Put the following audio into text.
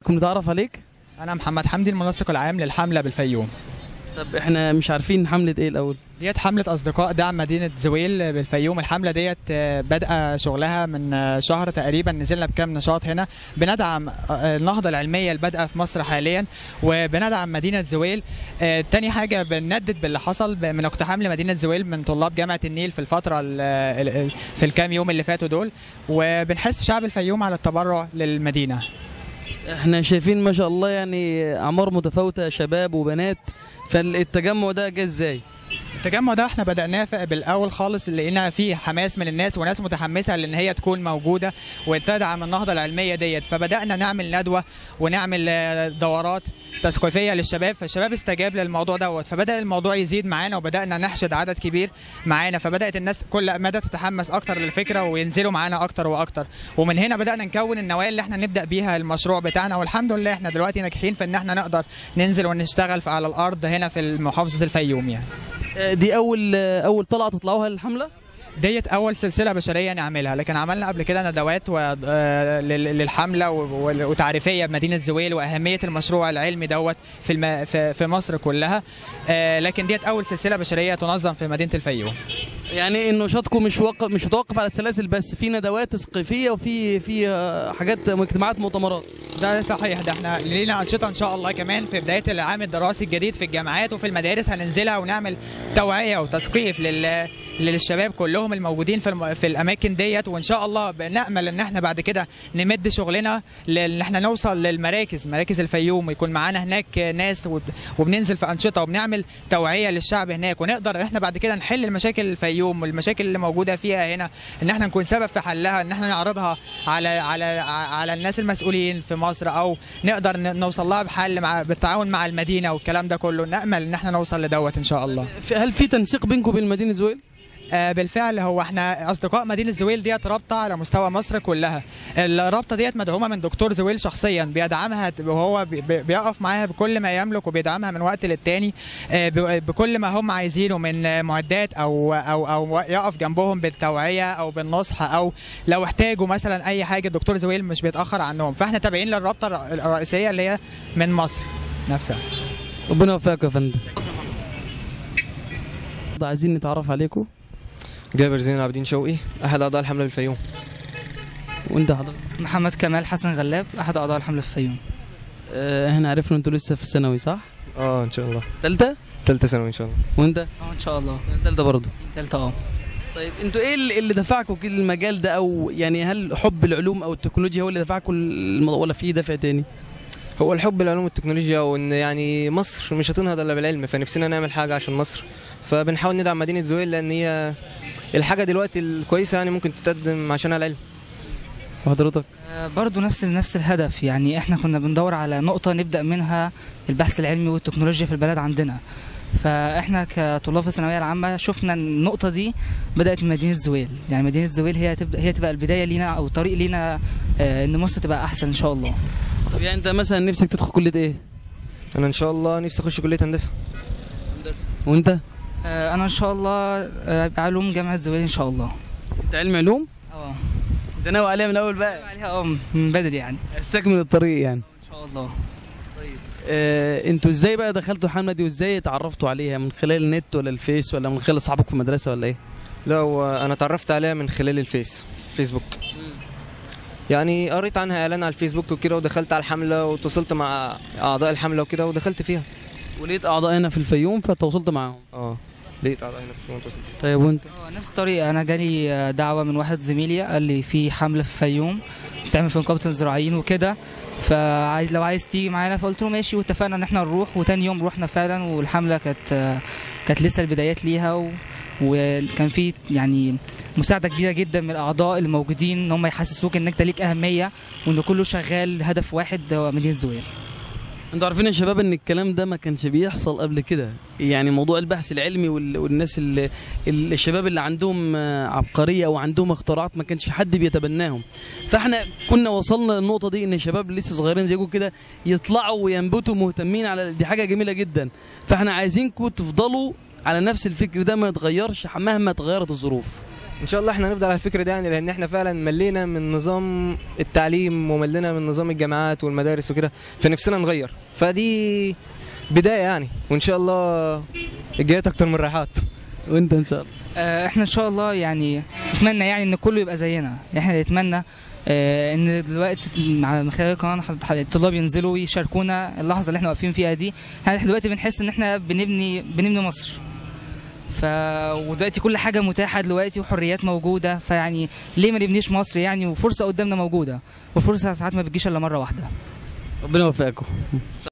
كنت متعرف عليك؟ أنا محمد حمدي، المنسق العام للحملة بالفيوم. طب احنا مش عارفين حملة ايه الأول؟ ديت حملة أصدقاء دعم مدينة زويل بالفيوم. الحملة ديت بدأ شغلها من شهر تقريبا، نزلنا بكام نشاط هنا بندعم النهضة العلمية اللي بادئة في مصر حاليا، وبندعم مدينة زويل. تاني حاجة بنندد باللي حصل من اقتحام لمدينة زويل من طلاب جامعة النيل في الفترة في الكام يوم اللي فاتوا دول، وبنحس شعب الفيوم على التبرع للمدينة. احنا شايفين ما شاء الله يعني أعمار متفاوتة، شباب وبنات، فالتجمع ده جه ازاي؟ التجمع ده احنا بدأناه بالاول خالص، لقينا فيه حماس من الناس وناس متحمسه لان هي تكون موجوده وتدعم النهضه العلميه ديت، فبدأنا نعمل ندوه ونعمل دورات تثقيفيه للشباب، فالشباب استجاب للموضوع دوت، فبدأ الموضوع يزيد معانا وبدأنا نحشد عدد كبير معانا، فبدأت الناس كل مدى تتحمس اكتر للفكره وينزلوا معانا اكتر واكتر، ومن هنا بدأنا نكون النوايا اللي احنا نبدأ بيها المشروع بتاعنا، والحمد لله احنا دلوقتي ناجحين في ان احنا نقدر ننزل ونشتغل على الارض هنا في محافظه الفيوم. يعني دي أول طلعة تطلعوها للحملة؟ ديت أول سلسلة بشرية نعملها، لكن عملنا قبل كده ندوات للحملة وتعريفية بمدينة زويل وأهمية المشروع العلمي دوت في مصر كلها، لكن ديت أول سلسلة بشرية تنظم في مدينة الفيوم. يعني نشاطكم مش متوقف على السلاسل بس، في ندوات تثقيفية وفي حاجات اجتماعات مؤتمرات. ده صحيح، ده احنا لينا أنشطة إن شاء الله كمان في بداية العام الدراسي الجديد في الجامعات وفي المدارس، هننزلها ونعمل توعية وتثقيف للشباب كلهم الموجودين في الاماكن ديت، وان شاء الله بنامل ان احنا بعد كده نمد شغلنا ان احنا نوصل مراكز الفيوم، ويكون معانا هناك ناس وبننزل في انشطه وبنعمل توعيه للشعب هناك، ونقدر احنا بعد كده نحل المشاكل الفيوم والمشاكل اللي موجوده فيها هنا، ان احنا نكون سبب في حلها، ان احنا نعرضها على الناس المسؤولين في مصر، او نقدر نوصل لها بحل بالتعاون مع المدينه والكلام ده كله. نامل ان احنا نوصل لدوت ان شاء الله. هل في تنسيق بينكم وبين مدينه زويل؟ بالفعل، هو احنا اصدقاء مدينه زويل ديت رابطه على مستوى مصر كلها. الرابطه ديت مدعومه من دكتور زويل شخصيا، بيدعمها وهو بيقف معاها بكل ما يملك، وبيدعمها من وقت للتاني بكل ما هم عايزينه من معدات او يقف جنبهم بالتوعيه او بالنصح، او لو احتاجوا مثلا اي حاجه الدكتور زويل مش بيتاخر عنهم، فاحنا تابعين للرابطه الرئيسيه اللي هي من مصر نفسها. ربنا يوفقك يا فندم. عايزين نتعرف عليكم. جابر زين العابدين شوقي، احد اعضاء الحمله بالفيوم. وانت حضرتك؟ محمد كمال حسن غلاب، احد اعضاء الحمله في الفيوم. احنا عرفنا انتوا لسه في الثانوي صح؟ ان شاء الله. ثالثه ثانوي ان شاء الله. وانت؟ ان شاء الله ثالثه برضه. ثالثه. طيب انتوا ايه اللي دفعكم كده المجال ده، او يعني هل حب العلوم او التكنولوجيا هو اللي دفعكم ولا في دافع تاني؟ هو الحب العلوم والتكنولوجيا، وان يعني مصر مش هتنهض الا بالعلم، فنفسنا نعمل حاجه عشان مصر، فبنحاول ندعم مدينه زويل لان هي الحاجه دلوقتي الكويسه يعني ممكن تتقدم عشانها العلم. وحضرتك؟ برضو نفس الهدف، يعني احنا كنا بندور على نقطه نبدا منها البحث العلمي والتكنولوجيا في البلد عندنا، فاحنا كطلاب في الثانويه العامه شفنا النقطه دي بدات من مدينه زويل، يعني مدينه زويل هي تبقى البدايه لينا او الطريق لينا ان مصر تبقى احسن ان شاء الله. طب يعني انت مثلا نفسك تدخل كليه ايه؟ انا ان شاء الله نفسي اخش كليه هندسه. وانت؟ انا ان شاء الله علوم جامعه زويل ان شاء الله. انت علم علوم؟ انت ناوي عليها من اول بقى؟ عليها من بدري يعني. استكمل الطريق يعني. ان شاء الله. طيب انتوا ازاي بقى دخلتوا الحمله دي وازاي اتعرفتوا عليها؟ من خلال النت ولا الفيس ولا من خلال اصحابك في المدرسه ولا ايه؟ لا، انا اتعرفت عليها من خلال فيسبوك. يعني قريت عنها اعلان على الفيسبوك وكده، ودخلت على الحمله وتواصلت مع اعضاء الحمله وكده ودخلت فيها. ولقيت اعضاء هنا في الفيوم فتواصلت معاهم؟ لقيت اعضاء هنا في الفيوم وتواصلت. طيب وانت؟ نفس الطريقه، انا جالي دعوه من واحد زميلي قال لي في حمله في الفيوم تستعمل في نقابه الزراعيين وكده، لو عايز تيجي معانا، فقلت له ماشي، واتفقنا ان احنا نروح، وتاني يوم رحنا فعلا، والحمله كانت لسه البدايات ليها، وكان في يعني مساعده كبيره جدا من الاعضاء الموجودين ان هم يحسسوك انك ليك اهميه وان كله شغال هدف واحد هو مدينه زويل. انتوا عارفين يا شباب ان الكلام ده ما كانش بيحصل قبل كده، يعني موضوع البحث العلمي والناس الشباب اللي عندهم عبقريه او عندهم اختراعات ما كانش حد بيتبناهم، فاحنا كنا وصلنا للنقطه دي ان الشباب لسه صغيرين زيكم كده يطلعوا وينبتوا مهتمين على دي، حاجه جميله جدا، فاحنا عايزينكم تفضلوا على نفس الفكر ده ما يتغيرش مهما تغيرت الظروف. ان شاء الله احنا هنفضل على الفكر ده يعني، لان احنا فعلا ملينا من نظام التعليم وملينا من نظام الجامعات والمدارس وكده، فنفسنا نغير، فدي بدايه يعني، وان شاء الله الجايات اكتر من الرايحات. وانت ان شاء الله؟ احنا ان شاء الله يعني نتمنى يعني ان كله يبقى زينا، احنا نتمنى ان دلوقتي من خلال القناه الطلاب ينزلوا يشاركونا اللحظه اللي احنا واقفين فيها دي. احنا دلوقتي بنحس ان احنا بنبني مصر، ودلوقتي كل حاجه متاحه دلوقتي وحريات موجوده، فيعني ليه ما نبنيش مصر يعني، وفرصه قدامنا موجوده، والفرصه ساعات ما بتجيش الا مره واحده. ربنا يوفقكم.